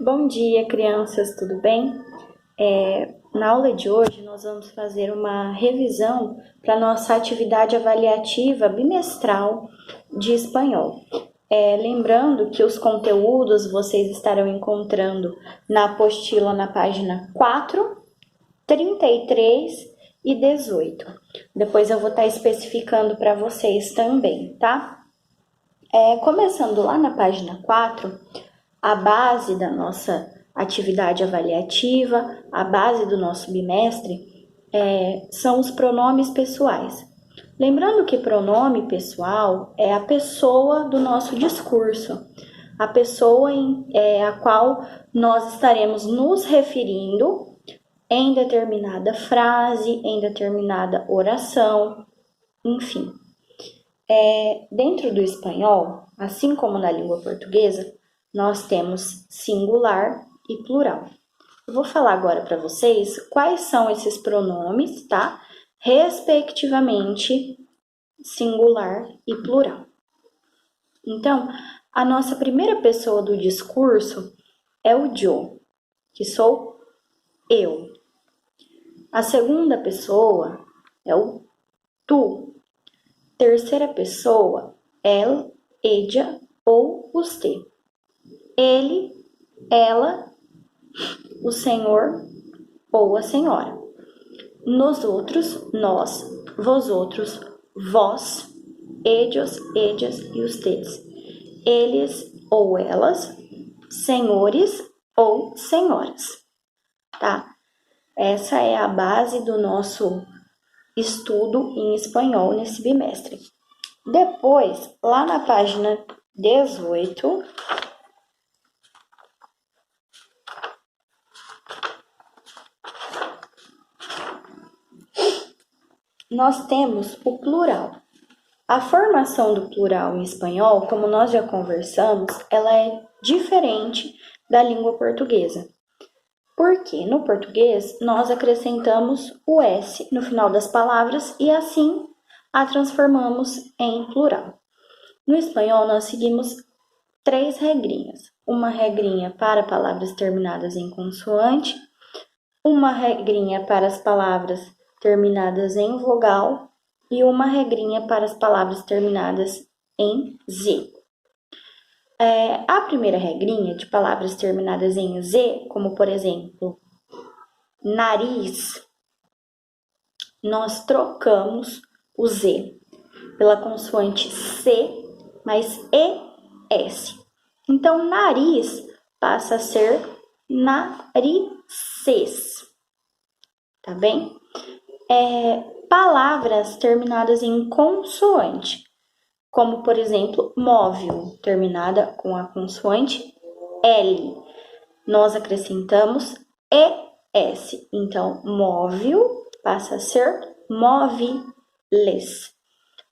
Bom dia, crianças, tudo bem? Na aula de hoje, nós vamos fazer uma revisão para a nossa atividade avaliativa bimestral de espanhol. Lembrando que os conteúdos vocês estarão encontrando na apostila na página 4, 33 e 18. Depois eu vou estar especificando para vocês também, tá? Começando lá na página 4, a base da nossa atividade avaliativa, a base do nosso bimestre, são os pronomes pessoais. Lembrando que pronome pessoal é a pessoa do nosso discurso, a pessoa a qual nós estaremos nos referindo em determinada frase, em determinada oração, enfim. Dentro do espanhol, assim como na língua portuguesa, nós temos singular e plural. Eu vou falar agora para vocês quais são esses pronomes, tá? Respectivamente, singular e plural. Então, a nossa primeira pessoa do discurso é o yo, que sou eu. A segunda pessoa é o tu. Terceira pessoa, él, ella ou usted. Ele, ela, o senhor ou a senhora. Nos outros, nós, vosotros, vós, ellos, ellas e ustedes. Eles ou elas, senhores ou senhoras, tá? Essa é a base do nosso estudo em espanhol nesse bimestre. Depois, lá na página 18, nós temos o plural. A formação do plural em espanhol, como nós já conversamos, ela é diferente da língua portuguesa. Porque no português nós acrescentamos o S no final das palavras e assim a transformamos em plural. No espanhol nós seguimos 3 regrinhas. Uma regrinha para palavras terminadas em consoante, uma regrinha para as palavras terminadas em vogal e uma regrinha para as palavras terminadas em Z. A primeira regrinha de palavras terminadas em Z, como por exemplo, nariz, nós trocamos o Z pela consoante C mais ES. Então, nariz passa a ser narices, tá bem? Palavras terminadas em consoante, como por exemplo, móvel, terminada com a consoante L. Nós acrescentamos ES, então móvel passa a ser móviles.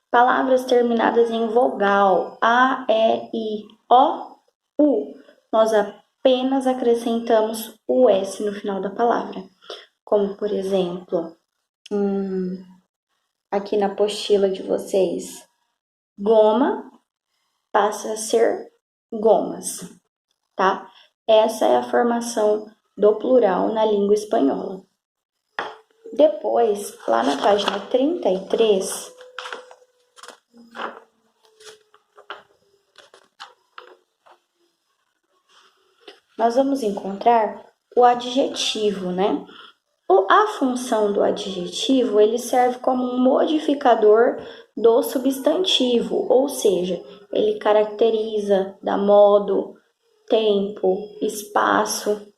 Palavras terminadas em vogal, A, E, I, O, U, nós apenas acrescentamos o S no final da palavra, como por exemplo, aqui na apostila de vocês, goma passa a ser gomas, tá? Essa é a formação do plural na língua espanhola. Depois, lá na página 33, nós vamos encontrar o adjetivo, né? A função do adjetivo, ele serve como um modificador do substantivo, ou seja, ele caracteriza, dá modo, tempo, espaço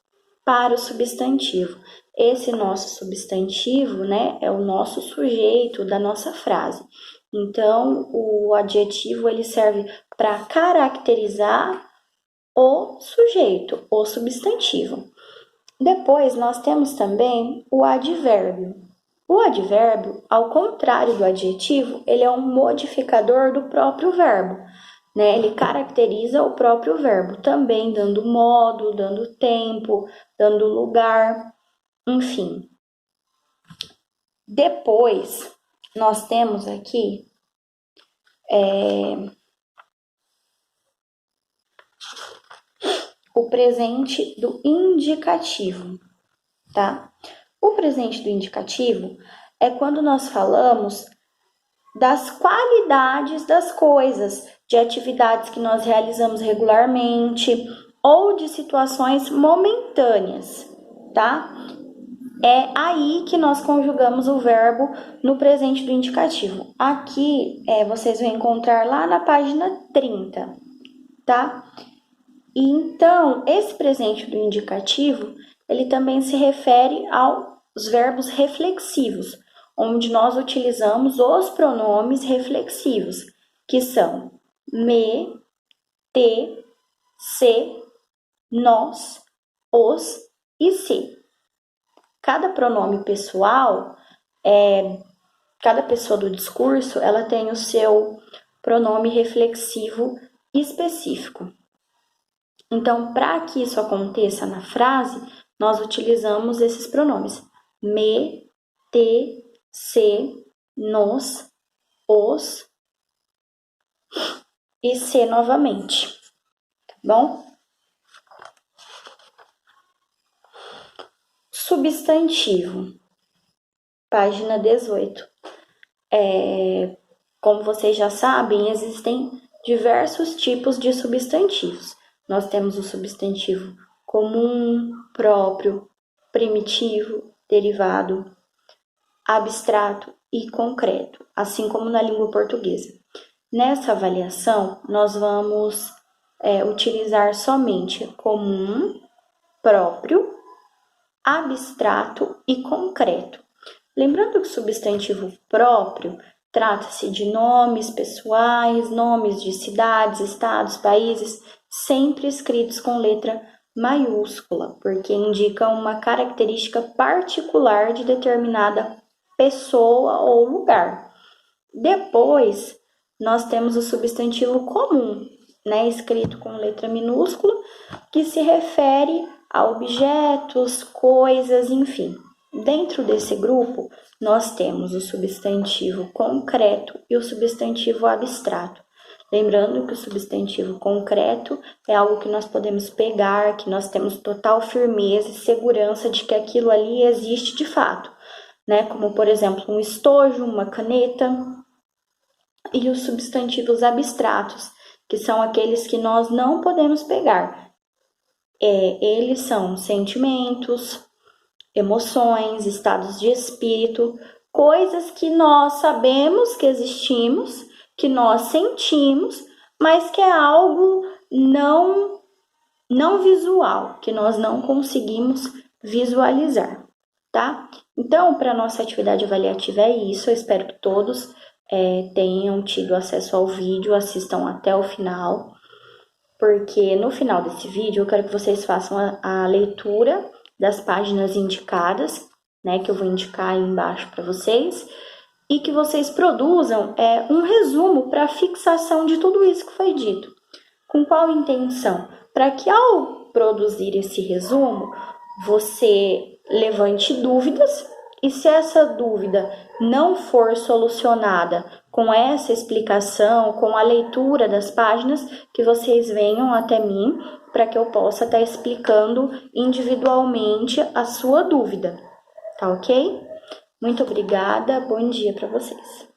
para o substantivo. Esse nosso substantivo, né, é o nosso sujeito da nossa frase. Então, o adjetivo, ele serve para caracterizar o sujeito, o substantivo. Depois, nós temos também o advérbio. O advérbio, ao contrário do adjetivo, ele é um modificador do próprio verbo, né? Ele caracteriza o próprio verbo, também dando modo, dando tempo, dando lugar, enfim. Depois, nós temos aqui o presente do indicativo, tá? O presente do indicativo é quando nós falamos das qualidades das coisas, de atividades que nós realizamos regularmente ou de situações momentâneas, tá? É aí que nós conjugamos o verbo no presente do indicativo. Aqui vocês vão encontrar lá na página 30, tá? E então, esse presente do indicativo, ele também se refere aos verbos reflexivos, onde nós utilizamos os pronomes reflexivos, que são me, te, se, nós, os e se. Cada pronome pessoal, cada pessoa do discurso, ela tem o seu pronome reflexivo específico. Então, para que isso aconteça na frase, nós utilizamos esses pronomes: me, te, se, nos, os e se novamente, tá bom? Substantivo, página 18. Como vocês já sabem, existem diversos tipos de substantivos. Nós temos o substantivo comum, próprio, primitivo, derivado, abstrato e concreto, assim como na língua portuguesa. Nessa avaliação, nós vamos utilizar somente comum, próprio, abstrato e concreto. Lembrando que o substantivo próprio trata-se de nomes pessoais, nomes de cidades, estados, países, sempre escritos com letra maiúscula, porque indicam uma característica particular de determinada pessoa ou lugar. Depois, nós temos o substantivo comum, escrito com letra minúscula, que se refere a objetos, coisas, enfim. Dentro desse grupo, nós temos o substantivo concreto e o substantivo abstrato. Lembrando que o substantivo concreto é algo que nós podemos pegar, que nós temos total firmeza e segurança de que aquilo ali existe de fato, como, por exemplo, um estojo, uma caneta. E os substantivos abstratos, que são aqueles que nós não podemos pegar. Eles são sentimentos, emoções, estados de espírito, coisas que nós sabemos que existimos, que nós sentimos, mas que é algo não visual, que nós não conseguimos visualizar, tá? Então, para a nossa atividade avaliativa é isso. Eu espero que todos tenham tido acesso ao vídeo, assistam até o final, porque no final desse vídeo eu quero que vocês façam a leitura das páginas indicadas, que eu vou indicar aí embaixo para vocês, e que vocês produzam um resumo para fixação de tudo isso que foi dito. Com qual intenção? Para que ao produzir esse resumo, você levante dúvidas, e se essa dúvida não for solucionada com essa explicação, com a leitura das páginas, que vocês venham até mim para que eu possa estar explicando individualmente a sua dúvida, tá ok? Muito obrigada, bom dia para vocês.